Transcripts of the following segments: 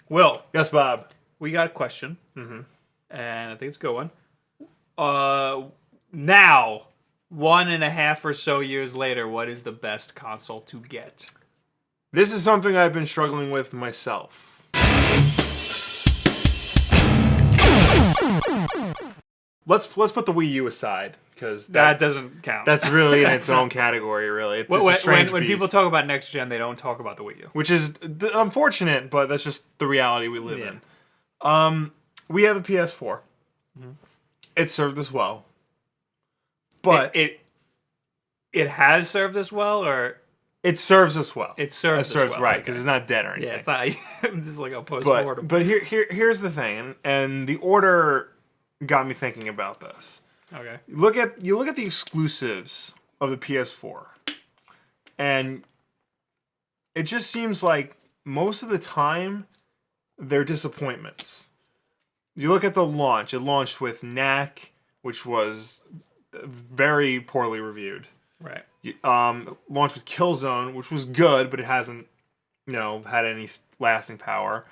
Will, Yes, Bob. we got a question, Mm-hmm. and I think it's a good one. Now, 1.5 or so years later, what is the best console to get? This is something I've been struggling with myself. Let's put the Wii U aside because That doesn't count. that's really in its own category. Really, it's a strange when beast. people talk about next gen, they don't talk about the Wii U. Which is unfortunate, but that's just the reality we live Yeah. in. We have a PS4. Mm-hmm. It served us well, but it has served us well, or it serves us well. it serves us well, right okay. because it's not dead or anything. Yeah, it's not just like a post-mortem. But here's the thing, and the order got me thinking about this. Okay. You look at the exclusives of the PS4, and it just seems like most of the time they're disappointments. You look at the launch; it launched with Knack, which was very poorly reviewed. Right. Launched with Killzone, which was good, but it hasn't, had any lasting power.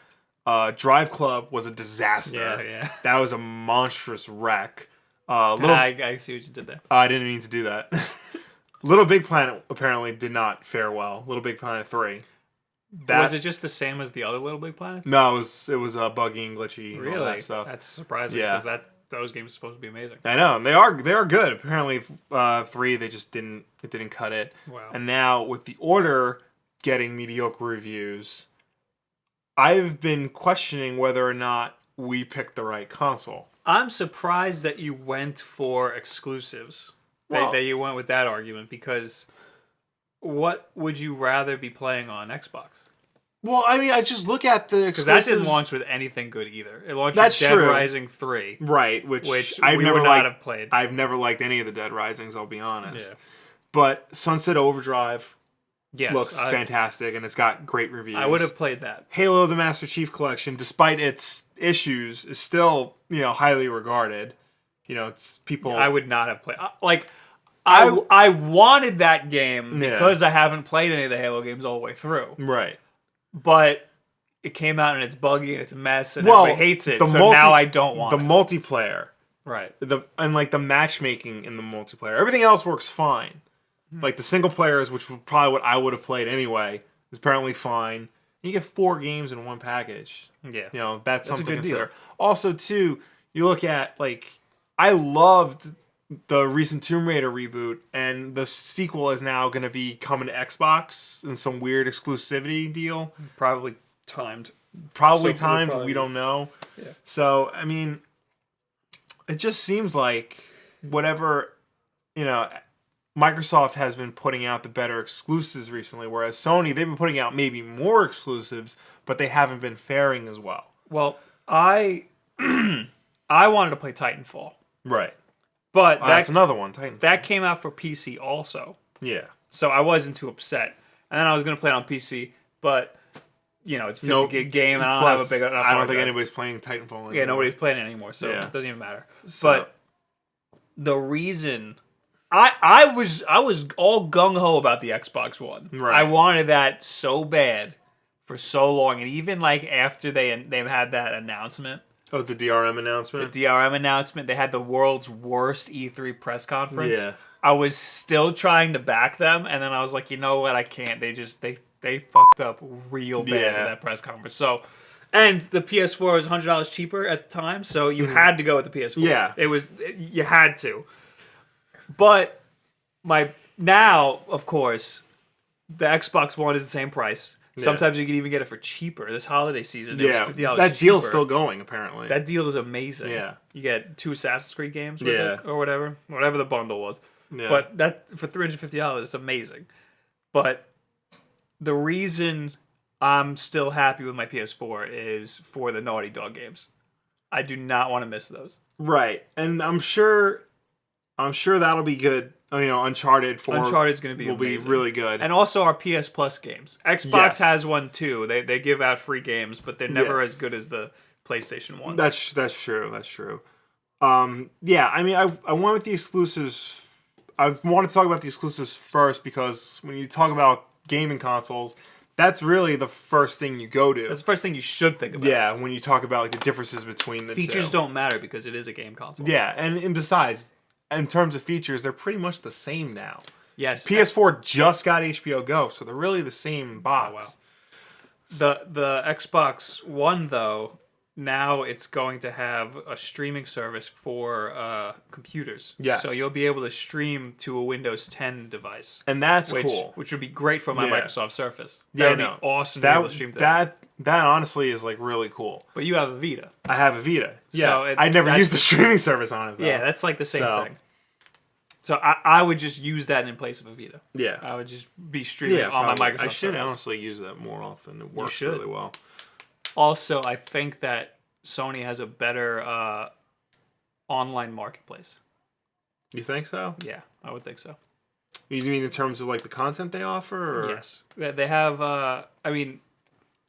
Drive Club was a disaster. Yeah. That was a monstrous wreck. I see what you did there. I didn't mean to do that. Little Big Planet apparently did not fare well. Little Big Planet 3. Was it just the same as the other Little Big Planets? No, it was buggy and glitchy and Really? all that stuff. That's surprising. Yeah. Because those games are supposed to be amazing. I know, and they are good. Apparently, 3 they just didn't cut it. Wow. And now with the Order getting mediocre reviews, I've been questioning whether or not we picked the right console. I'm surprised that you went for exclusives. Well- That you went with that argument, because what would you rather be playing on Xbox? Well, I mean, I just look at the Because exclusives. that didn't launch with anything good either. It launched That's with Dead true. Rising 3, Right, which I've we never would not liked. have played. I've never liked any of the Dead Risings. I'll be honest. Yeah. But Sunset Overdrive Yes, looks fantastic, and it's got great reviews. I would have played that. Halo: The Master Chief Collection, despite its issues, is still highly regarded. It's people. I would not have played. I wanted that game because I haven't played any of the Halo games all the way through. Right. But it came out and it's buggy and it's a mess and everybody hates it. So now I don't want the it. multiplayer. Right. The matchmaking in the multiplayer. Everything else works fine. Like the single players, which was probably what I would have played anyway, is apparently fine. You get 4 games in one package. Yeah. That's a something good to consider. deal. Also, too, you look at I loved the recent Tomb Raider reboot, and the sequel is now going to be coming to Xbox in some weird exclusivity deal. Probably timed. Probably So timed, but probably- we don't know. Yeah. So, I mean, it just seems like whatever, Microsoft has been putting out the better exclusives recently, whereas Sony, they've been putting out maybe more exclusives, but they haven't been faring as well. Well, I wanted to play Titanfall. Right. But That's another one, Titanfall. that came out for PC also. Yeah. So I wasn't too upset. And then I was going to play it on PC, but it's a 50 gig game, and I don't have a big enough I don't hard think drive. anybody's playing Titanfall anymore. Yeah, nobody's playing it anymore, so Yeah. it doesn't even matter. So- But the reason I was all gung ho about the Xbox One. Right. I wanted that so bad for so long, and even after they've had that announcement, Oh, the DRM announcement? the DRM announcement, they had the world's worst E3 press conference. Yeah. I was still trying to back them, and then I was like, you know what, I can't. They fucked up real bad Yeah. in that press conference. So, and the PS4 was $100 cheaper at the time, so you had to go with the PS4. Yeah. You had to. But now, of course, the Xbox One is the same price. Sometimes you can even get it for cheaper. This holiday season, it was $50 that deal's cheaper. still going, apparently. That deal is amazing. Yeah. You get 2 Assassin's Creed games with Yeah. it, or whatever the bundle was. Yeah. But that for $350 is amazing. But the reason I'm still happy with my PS4 is for the Naughty Dog games. I do not want to miss those. Right. And I'm sure that'll be good. Uncharted 4 Uncharted's going to be will amazing. be really good. And also our PS Plus games. Xbox Yes. has one too. They give out free games, but they're never as good as the PlayStation one. That's true. That's true. Yeah, I mean, I went with the exclusives. I wanted to talk about the exclusives first because when you talk about gaming consoles, That's really the first thing you go to. That's the first thing you should think about. Yeah, when you talk about like the differences between the Features two. don't matter because it is a game console. Yeah, and besides, in terms of features, they're pretty much the same now. Yes. PS4 just got HBO Go, so they're really the same box. Oh, wow. The Xbox One, though, now it's going to have a streaming service for computers. Yes. So you'll be able to stream to a Windows 10 device. And that's cool. Which would be great for my Microsoft Surface. Yeah, That would be awesome to be able to stream to that honestly is like really cool. But you have a Vita. I have a Vita. Yeah. So I never used the streaming service on it, though. Yeah, that's like the same thing. So I would just use that in place of a Vita. Yeah. I would just be streaming on my Microsoft I should Surface. honestly use that more often. It works really well. Also, I think that Sony has a better online marketplace. You think so? Yeah, I would think so. You mean in terms of like the content they offer? Or? Yes. They have, I mean,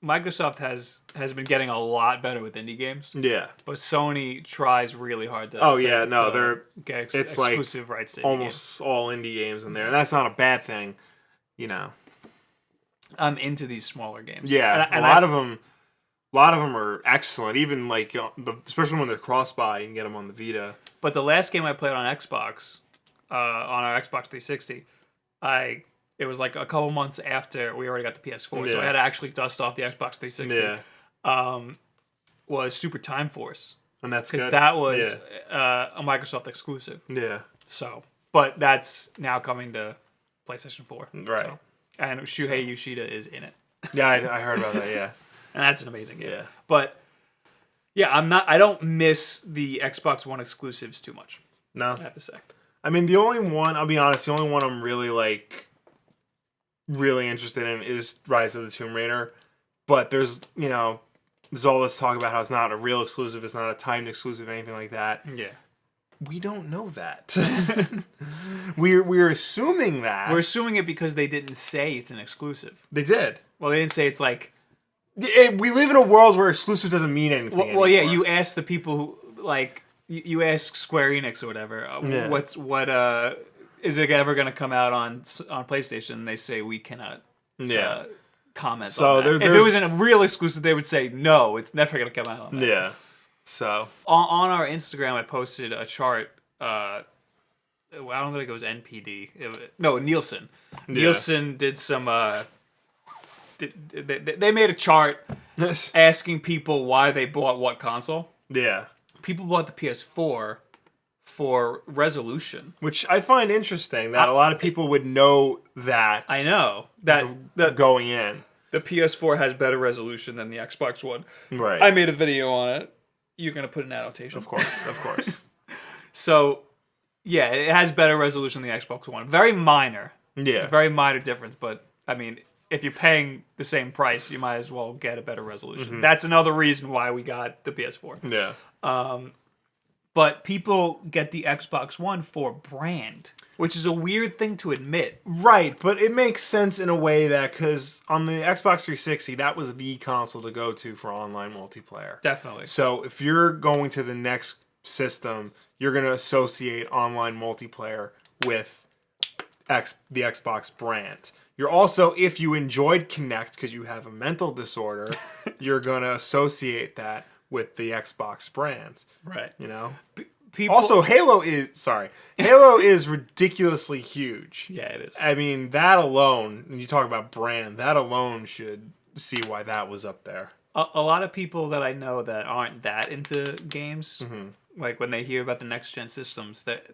Microsoft has been getting a lot better with indie games. Yeah. But Sony tries really hard to they're get it's exclusive rights to indie almost all indie games in there. And that's not a bad thing, you know. I'm into these smaller games. Yeah, and a lot of them are excellent. Even like especially when they're cross-buy, you can get them on the Vita. But the last game I played on Xbox, on our Xbox 360, it was like a couple months after we already got the PS4, so I had to actually dust off the Xbox 360. Yeah. Was Super Time Force, and that's because that was a Microsoft exclusive. Yeah. So, but that's now coming to PlayStation 4. Right. So, and Shuhei Yoshida is in it. Yeah, I heard about that. Yeah. And that's an amazing game. Yeah. But yeah, I don't miss the Xbox One exclusives too much. No. I have to say. I mean, I'll be honest, the only one I'm really interested in is Rise of the Tomb Raider. But there's all this talk about how it's not a real exclusive, it's not a timed exclusive, anything like that. Yeah. We don't know that. We're assuming that. We're assuming it because they didn't say it's an exclusive. They did. Well, they didn't say it's like... We live in a world where exclusive doesn't mean anything anymore. Yeah, you ask the people who, like, you ask Square Enix or whatever, is it ever going to come out on PlayStation? And they say we cannot comment on that. If it was a real exclusive, they would say, no, it's never going to come out on that. Yeah. So on our Instagram, I posted a chart. I don't think it was NPD. Nielsen. Yeah. Nielsen did some. They made a chart asking people why they bought what console. Yeah. People bought the PS4 for resolution, which I find interesting that a lot of people would know that. I know that going in, the PS4 has better resolution than the Xbox One. Right. I made a video on it. You're gonna put an annotation, of course. So, yeah, it has better resolution than the Xbox One. Very minor. Yeah. It's a very minor difference, but I mean, if you're paying the same price, you might as well get a better resolution. Mm-hmm. That's another reason why we got the PS4. Yeah. But people get the Xbox One for brand, which is a weird thing to admit. Right, but it makes sense in a way that, because on the Xbox 360, that was the console to go to for online multiplayer. Definitely. So if you're going to the next system, you're going to associate online multiplayer with the Xbox brand. You're also, if you enjoyed Kinect because you have a mental disorder, you're going to associate that with the Xbox brand. Right. You know? Also, Halo is ridiculously huge. Yeah, it is. I mean, that alone, when you talk about brand, that alone should see why that was up there. A lot of people that I know that aren't that into games, like when they hear about the next gen systems, that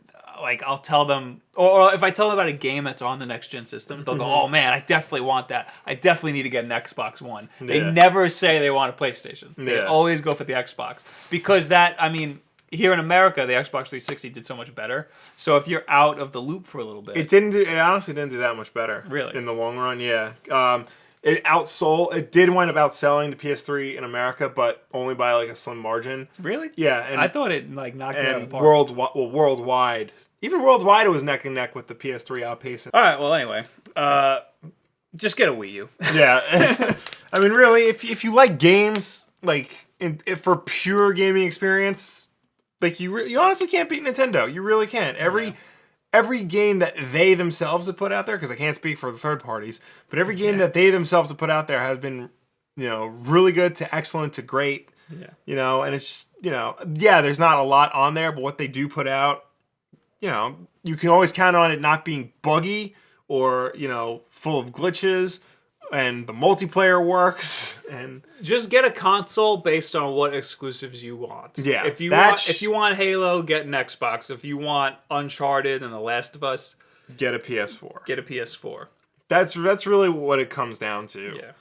like I'll tell them, or if I tell them about a game that's on the next gen systems, they'll go, "Oh man, I definitely want that. I definitely need to get an Xbox One." Yeah. They never say they want a PlayStation. They always go for the Xbox because here in America, the Xbox 360 did so much better. So if you're out of the loop for a little bit, it honestly didn't do that much better. Really, in the long run, yeah. It did wind up outselling the PS3 in America, but only by like a slim margin. Really? Yeah, and I thought it like knocked it out of the park. Worldwide, even worldwide, it was neck and neck with the PS3 outpacing. All right. Well, anyway, just get a Wii U. Yeah, I mean, really, if you like games, like for pure gaming experience, like you honestly can't beat Nintendo. You really can't. every game that they themselves have put out there, because I can't speak for the third parties, but every game that they themselves have put out there has been, really good to excellent to great. Yeah. And it's just, there's not a lot on there, but what they do put out, you can always count on it not being buggy or, full of glitches, and the multiplayer works. And just get a console based on what exclusives you want. Yeah. If you want Halo, get an Xbox. If you want Uncharted and The Last of Us, get a PS4. Get a PS4. That's really what it comes down to. Yeah.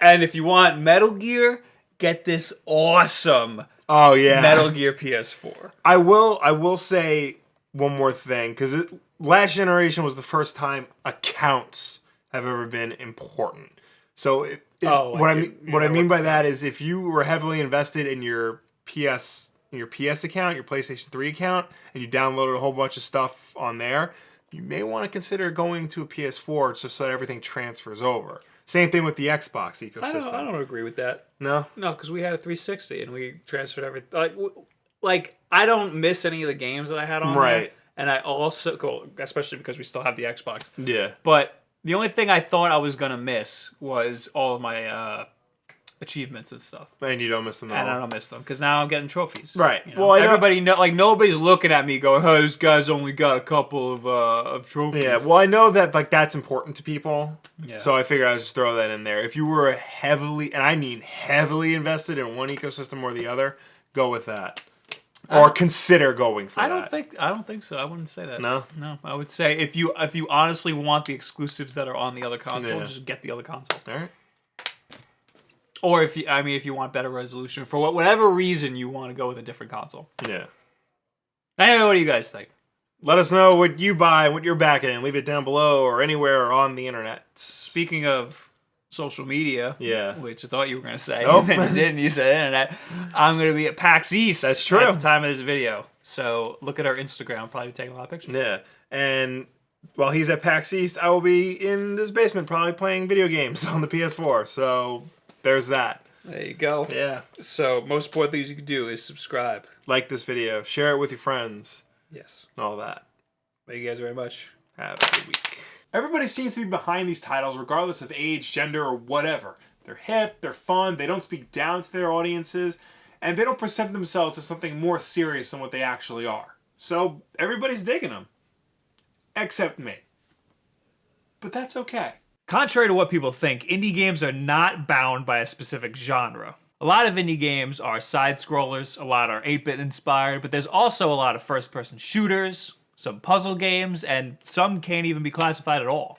And if you want Metal Gear, get this awesome Metal Gear PS4. I will say one more thing, because last generation was the first time accounts have ever been important. So what I mean by that is, if you were heavily invested in your PS account, your PlayStation 3 account, and you downloaded a whole bunch of stuff on there, you may want to consider going to a PS4 just so that everything transfers over. Same thing with the Xbox ecosystem. I don't agree with that. No, because we had a 360 and we transferred everything. Like I don't miss any of the games that I had on there, and I also especially because we still have the Xbox. Yeah, but the only thing I thought I was gonna miss was all of my achievements and stuff. And you don't miss them at all. And I don't miss them because now I'm getting trophies. Right. Well, everybody nobody's looking at me going, "Oh, this guy's only got a couple of trophies." Yeah. Well, I know that that's important to people. Yeah. So I figured I'd just throw that in there. If you were heavily, and I mean heavily invested in one ecosystem or the other, go with that. Or consider going for that. I don't think so. I wouldn't say that. No? No. I would say if you honestly want the exclusives that are on the other console, just get the other console. All right. Or if you want better resolution, for whatever reason you want to go with a different console. Yeah. Anyway, what do you guys think? Let us know what you buy, what you're backing. Leave it down below or anywhere on the internet. Speaking of social media, which I thought you were going to say, nope. and then you didn't. You said internet. I'm going to be at PAX East. That's true. At the time of this video, so look at our Instagram. I'll probably be taking a lot of pictures. Yeah, and while he's at PAX East, I will be in this basement probably playing video games on the PS4. So there's that. There you go. Yeah. So most important things you can do is subscribe, like this video, share it with your friends. Yes, and all that. Thank you guys very much. Have a good week. Everybody seems to be behind these titles regardless of age, gender, or whatever. They're hip, they're fun, they don't speak down to their audiences, and they don't present themselves as something more serious than what they actually are. So everybody's digging them. Except me. But that's okay. Contrary to what people think, indie games are not bound by a specific genre. A lot of indie games are side-scrollers, a lot are 8-bit inspired, but there's also a lot of first-person shooters, some puzzle games, and some can't even be classified at all.